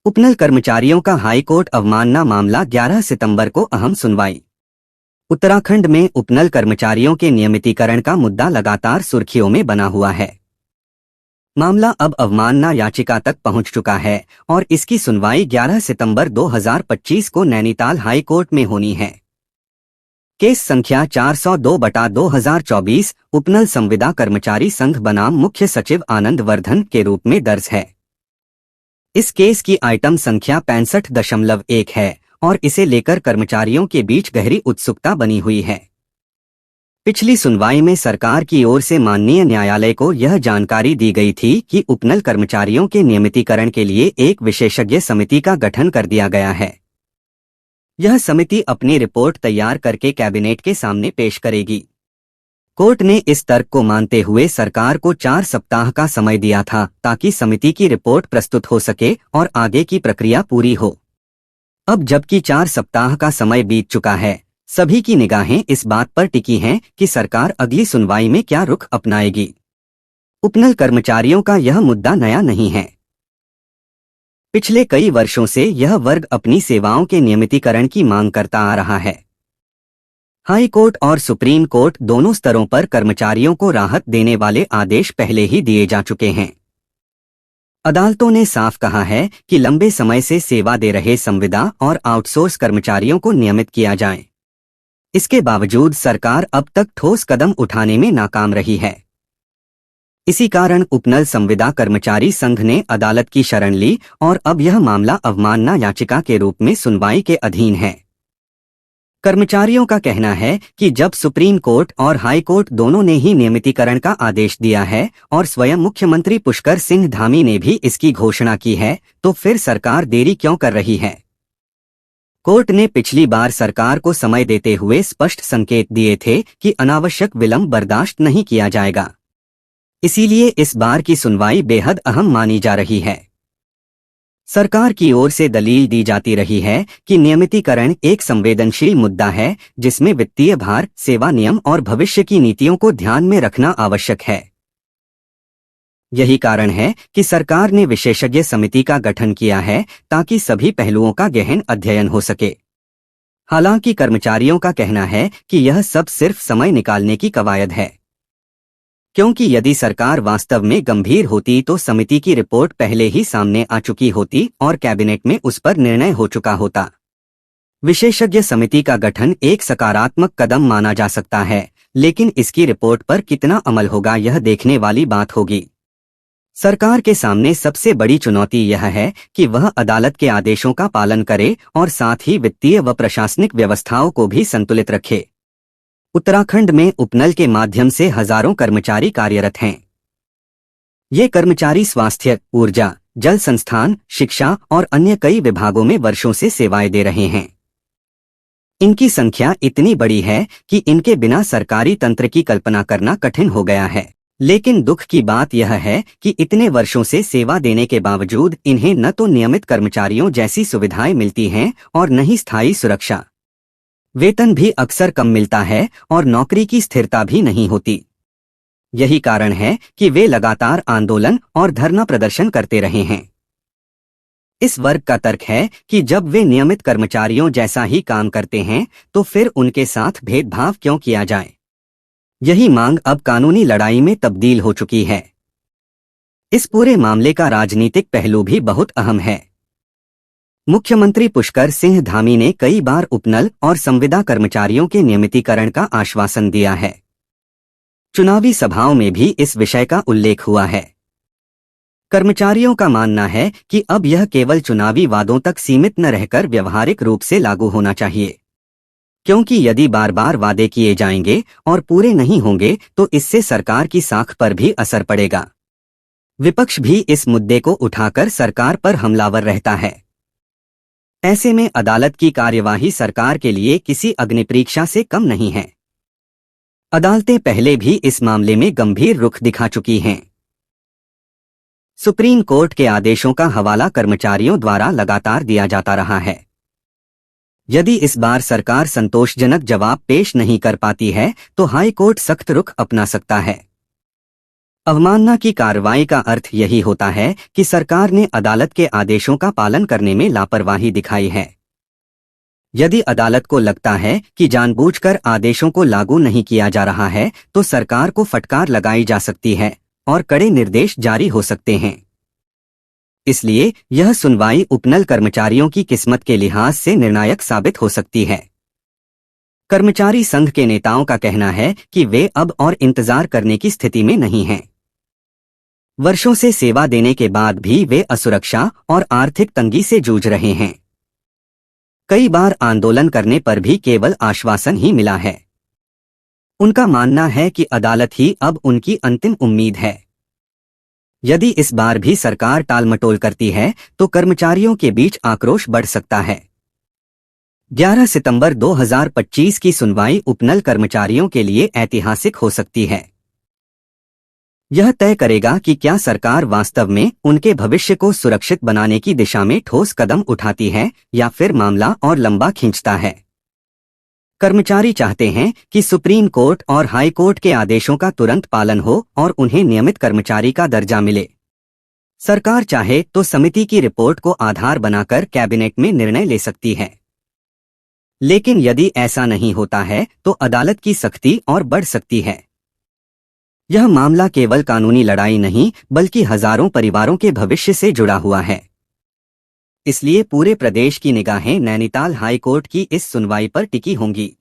उपनल कर्मचारियों का हाईकोर्ट अवमानना मामला 11 सितंबर को अहम सुनवाई। उत्तराखंड में उपनल कर्मचारियों के नियमितीकरण का मुद्दा लगातार सुर्खियों में बना हुआ है। मामला अब अवमानना याचिका तक पहुंच चुका है और इसकी सुनवाई 11 सितंबर 2025 को नैनीताल हाई कोर्ट में होनी है। केस संख्या 402/2024 उपनल संविदा कर्मचारी संघ बनाम मुख्य सचिव आनंद वर्धन के रूप में दर्ज है। इस केस की आइटम संख्या 65.1 है और इसे लेकर कर्मचारियों के बीच गहरी उत्सुकता बनी हुई है। पिछली सुनवाई में सरकार की ओर से माननीय न्यायालय को यह जानकारी दी गई थी कि उपनल कर्मचारियों के नियमितीकरण के लिए एक विशेषज्ञ समिति का गठन कर दिया गया है। यह समिति अपनी रिपोर्ट तैयार करके कैबिनेट के सामने पेश करेगी। कोर्ट ने इस तर्क को मानते हुए सरकार को 4 सप्ताह का समय दिया था ताकि समिति की रिपोर्ट प्रस्तुत हो सके और आगे की प्रक्रिया पूरी हो। अब जबकि 4 सप्ताह का समय बीत चुका है, सभी की निगाहें इस बात पर टिकी हैं कि सरकार अगली सुनवाई में क्या रुख अपनाएगी। उपनल कर्मचारियों का यह मुद्दा नया नहीं है। पिछले कई वर्षों से यह वर्ग अपनी सेवाओं के नियमितीकरण की मांग करता आ रहा है। हाई कोर्ट और सुप्रीम कोर्ट दोनों स्तरों पर कर्मचारियों को राहत देने वाले आदेश पहले ही दिए जा चुके हैं। अदालतों ने साफ कहा है कि लंबे समय से सेवा दे रहे संविदा और आउटसोर्स कर्मचारियों को नियमित किया जाए। इसके बावजूद सरकार अब तक ठोस कदम उठाने में नाकाम रही है। इसी कारण उपनल संविदा कर्मचारी संघ ने अदालत की शरण ली और अब यह मामला अवमानना याचिका के रूप में सुनवाई के अधीन है। कर्मचारियों का कहना है कि जब सुप्रीम कोर्ट और हाई कोर्ट दोनों ने ही नियमितीकरण का आदेश दिया है और स्वयं मुख्यमंत्री पुष्कर सिंह धामी ने भी इसकी घोषणा की है, तो फिर सरकार देरी क्यों कर रही है। कोर्ट ने पिछली बार सरकार को समय देते हुए स्पष्ट संकेत दिए थे कि अनावश्यक विलंब बर्दाश्त नहीं किया जाएगा। इसीलिए इस बार की सुनवाई बेहद अहम मानी जा रही है। सरकार की ओर से दलील दी जाती रही है कि नियमितीकरण एक संवेदनशील मुद्दा है जिसमें वित्तीय भार, सेवा नियम और भविष्य की नीतियों को ध्यान में रखना आवश्यक है। यही कारण है कि सरकार ने विशेषज्ञ समिति का गठन किया है ताकि सभी पहलुओं का गहन अध्ययन हो सके। हालांकि कर्मचारियों का कहना है कि यह सब सिर्फ समय निकालने की कवायद है, क्योंकि यदि सरकार वास्तव में गंभीर होती तो समिति की रिपोर्ट पहले ही सामने आ चुकी होती और कैबिनेट में उस पर निर्णय हो चुका होता। विशेषज्ञ समिति का गठन एक सकारात्मक कदम माना जा सकता है, लेकिन इसकी रिपोर्ट पर कितना अमल होगा यह देखने वाली बात होगी। सरकार के सामने सबसे बड़ी चुनौती यह है कि वह अदालत के आदेशों का पालन करे और साथ ही वित्तीय व प्रशासनिक व्यवस्थाओं को भी संतुलित रखे। उत्तराखंड में उपनल के माध्यम से हजारों कर्मचारी कार्यरत हैं। ये कर्मचारी स्वास्थ्य, ऊर्जा, जल संस्थान, शिक्षा और अन्य कई विभागों में वर्षों से सेवाएं दे रहे हैं। इनकी संख्या इतनी बड़ी है कि इनके बिना सरकारी तंत्र की कल्पना करना कठिन हो गया है। लेकिन दुख की बात यह है कि इतने वर्षों से सेवा देने के बावजूद इन्हें न तो नियमित कर्मचारियों जैसी सुविधाएं मिलती हैं और न ही स्थायी सुरक्षा। वेतन भी अक्सर कम मिलता है और नौकरी की स्थिरता भी नहीं होती। यही कारण है कि वे लगातार आंदोलन और धरना प्रदर्शन करते रहे हैं। इस वर्ग का तर्क है कि जब वे नियमित कर्मचारियों जैसा ही काम करते हैं तो फिर उनके साथ भेदभाव क्यों किया जाए। यही मांग अब कानूनी लड़ाई में तब्दील हो चुकी है। इस पूरे मामले का राजनीतिक पहलू भी बहुत अहम है। मुख्यमंत्री पुष्कर सिंह धामी ने कई बार उपनल और संविदा कर्मचारियों के नियमितीकरण का आश्वासन दिया है। चुनावी सभाओं में भी इस विषय का उल्लेख हुआ है। कर्मचारियों का मानना है कि अब यह केवल चुनावी वादों तक सीमित न रहकर व्यवहारिक रूप से लागू होना चाहिए, क्योंकि यदि बार बार वादे किए जाएंगे और पूरे नहीं होंगे तो इससे सरकार की साख पर भी असर पड़ेगा। विपक्ष भी इस मुद्दे को उठाकर सरकार पर हमलावर रहता है। ऐसे में अदालत की कार्यवाही सरकार के लिए किसी अग्निपरीक्षा से कम नहीं है। अदालतें पहले भी इस मामले में गंभीर रुख दिखा चुकी हैं। सुप्रीम कोर्ट के आदेशों का हवाला कर्मचारियों द्वारा लगातार दिया जाता रहा है। यदि इस बार सरकार संतोषजनक जवाब पेश नहीं कर पाती है तो हाई कोर्ट सख्त रुख अपना सकता है। अवमानना की कार्रवाई का अर्थ यही होता है कि सरकार ने अदालत के आदेशों का पालन करने में लापरवाही दिखाई है। यदि अदालत को लगता है कि जानबूझकर आदेशों को लागू नहीं किया जा रहा है, तो सरकार को फटकार लगाई जा सकती है और कड़े निर्देश जारी हो सकते हैं। इसलिए यह सुनवाई उपनल कर्मचारियों की किस्मत के लिहाज से निर्णायक साबित हो सकती है। कर्मचारी संघ के नेताओं का कहना है कि वे अब और इंतजार करने की स्थिति में नहीं हैं। वर्षों से सेवा देने के बाद भी वे असुरक्षा और आर्थिक तंगी से जूझ रहे हैं। कई बार आंदोलन करने पर भी केवल आश्वासन ही मिला है। उनका मानना है कि अदालत ही अब उनकी अंतिम उम्मीद है। यदि इस बार भी सरकार टालमटोल करती है तो कर्मचारियों के बीच आक्रोश बढ़ सकता है। 11 सितंबर 2025 की सुनवाई उपनल कर्मचारियों के लिए ऐतिहासिक हो सकती है। यह तय करेगा कि क्या सरकार वास्तव में उनके भविष्य को सुरक्षित बनाने की दिशा में ठोस कदम उठाती है या फिर मामला और लंबा खींचता है। कर्मचारी चाहते हैं कि सुप्रीम कोर्ट और हाई कोर्ट के आदेशों का तुरंत पालन हो और उन्हें नियमित कर्मचारी का दर्जा मिले। सरकार चाहे तो समिति की रिपोर्ट को आधार बनाकर कैबिनेट में निर्णय ले सकती है। लेकिन यदि ऐसा नहीं होता है तो अदालत की सख्ती और बढ़ सकती है। यह मामला केवल कानूनी लड़ाई नहीं बल्कि हजारों परिवारों के भविष्य से जुड़ा हुआ है। इसलिए पूरे प्रदेश की निगाहें नैनीताल हाई कोर्ट की इस सुनवाई पर टिकी होंगी।